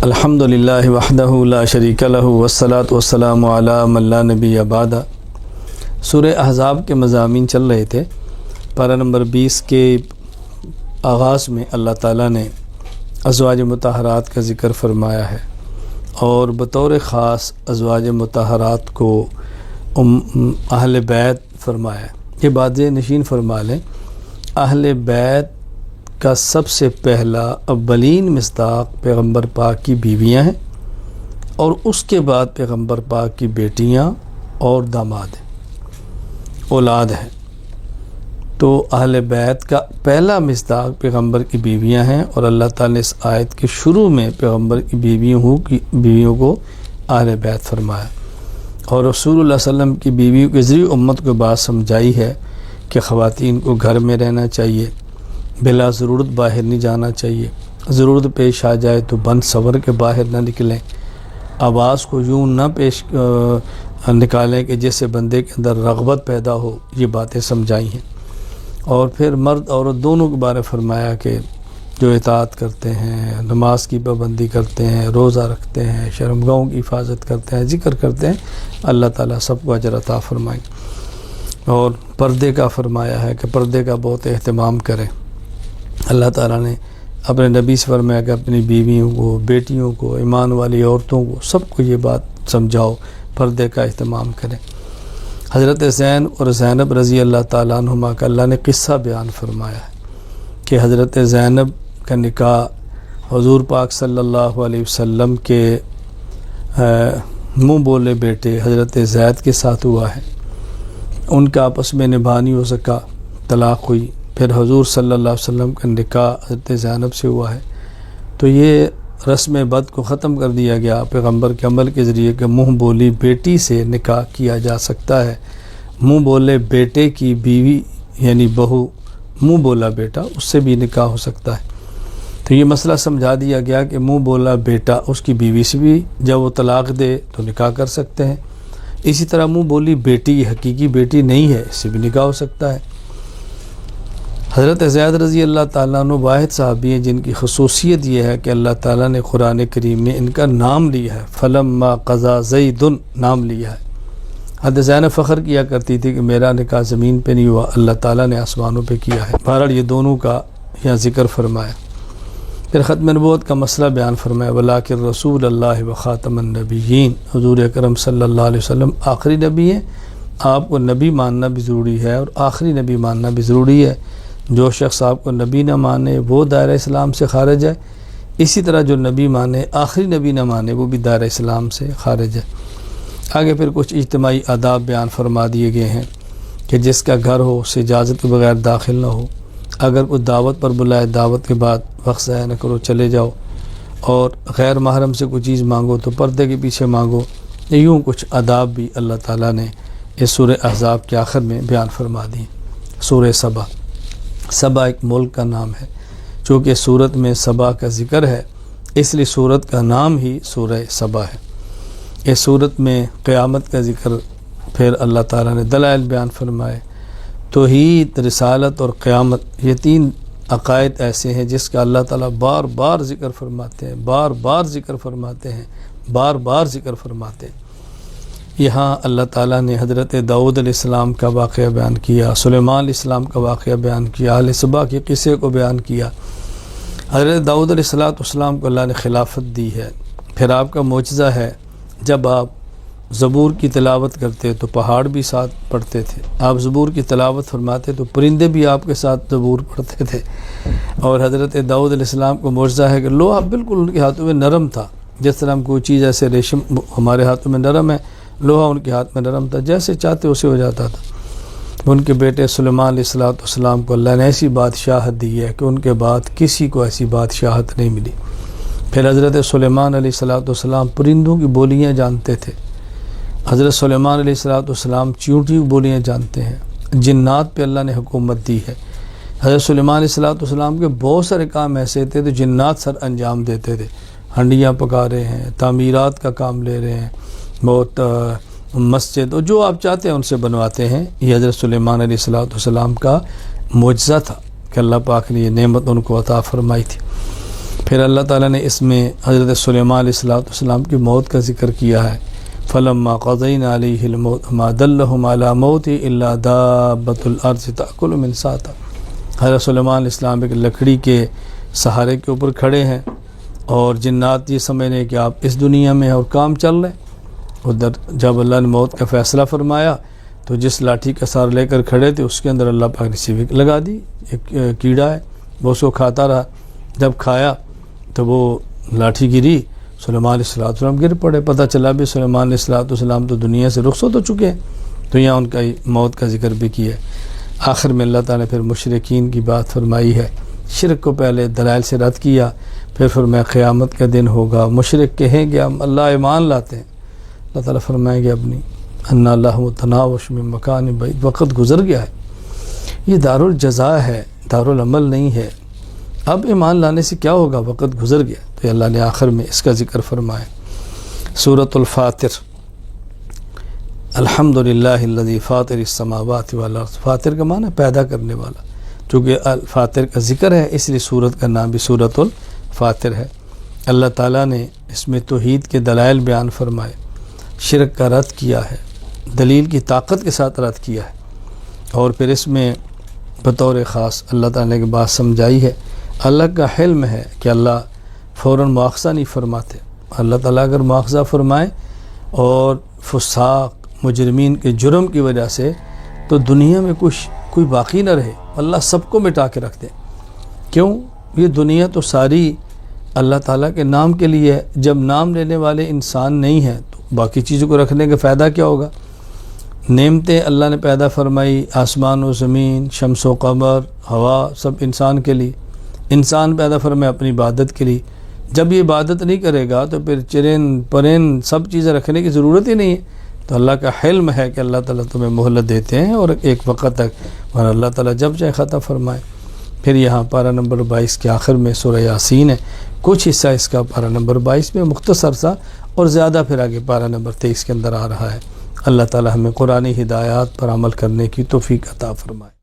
الحمدللہ وحدہ لا شریک لہ والصلاۃ والسلام علی من لا نبی بعد۔ سورہ احزاب کے مضامین چل رہے تھے۔ پارہ نمبر 20 کے آغاز میں اللہ تعالیٰ نے ازواج مطہرات کا ذکر فرمایا ہے اور بطور خاص ازواج مطہرات کو اہل بیت فرمایا ہے۔ یہ بات نشین فرما لیں، اہل بیت کا سب سے پہلا اولین مصداق پیغمبر پاک کی بیویاں ہیں اور اس کے بعد پیغمبر پاک کی بیٹیاں اور داماد ہیں، اولاد ہیں۔ تو اہل بیت کا پہلا مصداق پیغمبر کی بیویاں ہیں اور اللہ تعالیٰ نے اس آیت کے شروع میں پیغمبر کی بیویوں کو اہل بیت فرمایا اور رسول اللہ صلی اللہ علیہ وسلم کی بیویوں کے ذریعے امت کو بات سمجھائی ہے کہ خواتین کو گھر میں رہنا چاہیے، بلا ضرورت باہر نہیں جانا چاہیے، ضرورت پیش آ جائے تو بند سور کے باہر نہ نکلیں، آواز کو یوں نہ نکالیں کہ جس سے بندے کے اندر رغبت پیدا ہو۔ یہ باتیں سمجھائی ہیں اور پھر مرد عورت دونوں کے بارے فرمایا کہ جو اطاعت کرتے ہیں، نماز کی پابندی کرتے ہیں، روزہ رکھتے ہیں، شرمگاہوں کی حفاظت کرتے ہیں، ذکر کرتے ہیں، اللہ تعالیٰ سب کو اجر عطا فرمائیں۔ اور پردے کا فرمایا ہے کہ پردے کا بہت اہتمام کریں۔ اللہ تعالیٰ نے اپنے نبی سے فرمایا کہ اپنی بیویوں کو، بیٹیوں کو، ایمان والی عورتوں کو سب کو یہ بات سمجھاؤ، پردے کا اہتمام کریں۔ حضرت زین اور زینب رضی اللہ تعالیٰ عنہما کا اللہ نے قصہ بیان فرمایا ہے کہ حضرت زینب کا نکاح حضور پاک صلی اللہ علیہ وسلم کے منہ بولے بیٹے حضرت زید کے ساتھ ہوا ہے۔ ان کا آپس میں نبھا نہیں ہو سکا، طلاق ہوئی، پھر حضور صلی اللہ علیہ وسلم کا نکاح حضرت زینب سے ہوا ہے۔ تو یہ رسم بد کو ختم کر دیا گیا پیغمبر کے عمل کے ذریعے کہ منہ بولی بیٹی سے نکاح کیا جا سکتا ہے۔ منہ بولے بیٹے کی بیوی یعنی بہو، منہ بولا بیٹا، اس سے بھی نکاح ہو سکتا ہے۔ تو یہ مسئلہ سمجھا دیا گیا کہ منہ بولا بیٹا اس کی بیوی سے بھی جب وہ طلاق دے تو نکاح کر سکتے ہیں۔ اسی طرح منہ بولی بیٹی حقیقی بیٹی نہیں ہے، اس سے بھی نکاح ہو سکتا ہے۔ حضرت زید رضی اللہ تعالیٰ عنہ واحد صحابی ہیں جن کی خصوصیت یہ ہے کہ اللہ تعالیٰ نے قرآن کریم میں ان کا نام لیا ہے، فلما قضا زید نام لیا ہے۔ حضرت زینب فخر کیا کرتی تھی کہ میرا نکاح زمین پہ نہیں ہوا، اللہ تعالیٰ نے آسمانوں پہ کیا ہے۔ بہرحال یہ دونوں کا یہاں ذکر فرمایا۔ پھر ختم نبوت کا مسئلہ بیان فرمایا، ولاکن رسول اللہ و خاتم النبیین، حضور اکرم صلی اللہ علیہ وسلم آخری نبی ہیں۔ آپ کو نبی ماننا بھی ضروری ہے اور آخری نبی ماننا بھی ضروری ہے۔ جو شخص آپ کو نبی نہ مانے وہ دائرہ اسلام سے خارج ہے، اسی طرح جو نبی مانے آخری نبی نہ مانے وہ بھی دائرہ اسلام سے خارج ہے۔ آگے پھر کچھ اجتماعی آداب بیان فرما دیے گئے ہیں کہ جس کا گھر ہو اسے اجازت کے بغیر داخل نہ ہو، اگر کوئی دعوت پر بلائے دعوت کے بعد وقت ضائع نہ کرو، چلے جاؤ، اور غیر محرم سے کوئی چیز مانگو تو پردے کے پیچھے مانگو۔ یوں کچھ آداب بھی اللہ تعالیٰ نے اس سورہ احزاب کے آخر میں بیان فرما دی۔ سورہ سبا، سبا ایک ملک کا نام ہے، چونکہ سورت میں سبا کا ذکر ہے اس لیے سورت کا نام ہی سورہ سبا ہے۔ اس سورت میں قیامت کا ذکر، پھر اللہ تعالیٰ نے دلائل بیان فرمائے۔ توحید، رسالت اور قیامت، یہ تین عقائد ایسے ہیں جس کا اللہ تعالیٰ بار بار ذکر فرماتے ہیں، بار بار ذکر فرماتے ہیں، بار بار ذکر فرماتے ہیں۔ یہاں اللہ تعالیٰ نے حضرت داؤد علیہ السلام کا واقعہ بیان کیا، سلیمان علیہ السلام کا واقعہ بیان کیا، اہل سبا کے قصے کو بیان کیا۔ حضرت داؤد علیہ السلام کو اللہ نے خلافت دی ہے۔ پھر آپ کا معجزہ ہے، جب آپ زبور کی تلاوت کرتے تو پہاڑ بھی ساتھ پڑھتے تھے، آپ زبور کی تلاوت فرماتے تو پرندے بھی آپ کے ساتھ زبور پڑھتے تھے۔ اور حضرت داؤد علیہ السلام کو معجزہ ہے کہ لوہا بالکل ان کے ہاتھوں میں نرم تھا، جس طرح ہم کوئی چیز ایسے ریشم ہمارے ہاتھوں میں نرم ہے، لوہا ان کے ہاتھ میں نرم تھا، جیسے چاہتے اسے ہو جاتا تھا۔ ان کے بیٹے سلیمان علیہ السلام کو اللہ نے ایسی بادشاہت دی ہے کہ ان کے بعد کسی کو ایسی بادشاہت نہیں ملی۔ پھر حضرت سلیمان علیہ السلام پرندوں کی بولیاں جانتے تھے۔ حضرت سلیمان علیہ السلام چیونٹی کی بولیاں جانتے ہیں۔ جنات پہ اللہ نے حکومت دی ہے۔ حضرت سلیمان علیہ السلام کے بہت سارے کام ایسے تھے تو جنات سر انجام دیتے تھے، ہنڈیاں پکا رہے ہیں، تعمیرات کا کام لے رہے ہیں، بہت مسجد اور جو آپ چاہتے ہیں ان سے بنواتے ہیں۔ یہ حضرت سلیمان علیہ السلام کا معجزہ تھا کہ اللہ پاک نے یہ نعمت ان کو عطا فرمائی تھی۔ پھر اللہ تعالیٰ نے اس میں حضرت سلیمان علیہ السلام کی موت کا ذکر کیا ہے، فلما قضینا علیہ الموت ما دلہم علی موت الا دابۃ الارض تأکل من ساتا۔ حضرت سلیمان علیہ السلام ایک لکڑی کے سہارے کے اوپر کھڑے ہیں اور جنات یہ سمجھ رہے ہیں کہ آپ اس دنیا میں ہیں اور کام چل رہے ہیں۔ ادھر جب اللہ نے موت کا فیصلہ فرمایا تو جس لاٹھی کا سہارا لے کر کھڑے تھے اس کے اندر اللہ پاک نے سیوک لگا دی، ایک کیڑا ہے، وہ اس کو کھاتا رہا، جب کھایا تو وہ لاٹھی گری، سلیمان علیہ السلام گر پڑے، پتہ چلا بھی سلیمان علیہ السلام تو دنیا سے رخصت ہو چکے ہیں، تو یہاں ان کا موت کا ذکر بھی کیا ہے۔ آخر میں اللہ تعالیٰ نے پھر مشرکین کی بات فرمائی ہے، شرک کو پہلے دلائل سے رد کیا، پھر فرمایا قیامت کا دن ہوگا، مشرک کہیں گے ہم اللہ ایمان لاتے ہیں، اللہ تعالیٰ فرمائیں گے اپنی ان اللہ متناوش من مکان بعید، وقت گزر گیا ہے، یہ دارالجزا ہے، دارالعمل نہیں ہے، اب ایمان لانے سے کیا ہوگا، وقت گزر گیا۔ تو اللہ نے آخر میں اس کا ذکر فرمایا۔ سورۃ الفاطر، الحمدللہ الذی فاطر السماوات والارض، فاطر کا معنی پیدا کرنے والا، چونکہ الفاطر کا ذکر ہے اس لیے سورت کا نام بھی سورۃ الفاطر ہے۔ اللہ تعالیٰ نے اس میں توحید کے دلائل بیان فرمائے، شرک کا رد کیا ہے، دلیل کی طاقت کے ساتھ رد کیا ہے، اور پھر اس میں بطور خاص اللہ تعالیٰ نے بات سمجھائی ہے، اللہ کا حلم ہے کہ اللہ فوراً مواخذہ نہیں فرماتے، اللہ تعالیٰ اگر مواخذہ فرمائے اور فساق مجرمین کے جرم کی وجہ سے تو دنیا میں کوئی باقی نہ رہے، اللہ سب کو مٹا کے رکھ دے۔ کیوں؟ یہ دنیا تو ساری اللہ تعالیٰ کے نام کے لیے ہے، جب نام لینے والے انسان نہیں ہیں تو باقی چیزوں کو رکھنے کا فائدہ کیا ہوگا؟ نعمتیں اللہ نے پیدا فرمائی، آسمان و زمین، شمس و قمر، ہوا، سب انسان کے لیے، انسان پیدا فرمائے اپنی عبادت کے لیے، جب یہ عبادت نہیں کرے گا تو پھر چرند پرند سب چیزیں رکھنے کی ضرورت ہی نہیں ہے۔ تو اللہ کا حلم ہے کہ اللہ تعالیٰ تمہیں مہلت دیتے ہیں اور ایک وقت تک، اور اللہ تعالیٰ جب چاہے ختم فرمائے۔ پھر یہاں پارہ نمبر 22 کے آخر میں سورہ یاسین ہے، کچھ حصہ اس کا پارہ نمبر 22 میں مختصر سا، اور زیادہ پھر آگے پارہ نمبر 23 کے اندر آ رہا ہے۔ اللہ تعالیٰ ہمیں قرآنی ہدایات پر عمل کرنے کی توفیق عطا فرمائے۔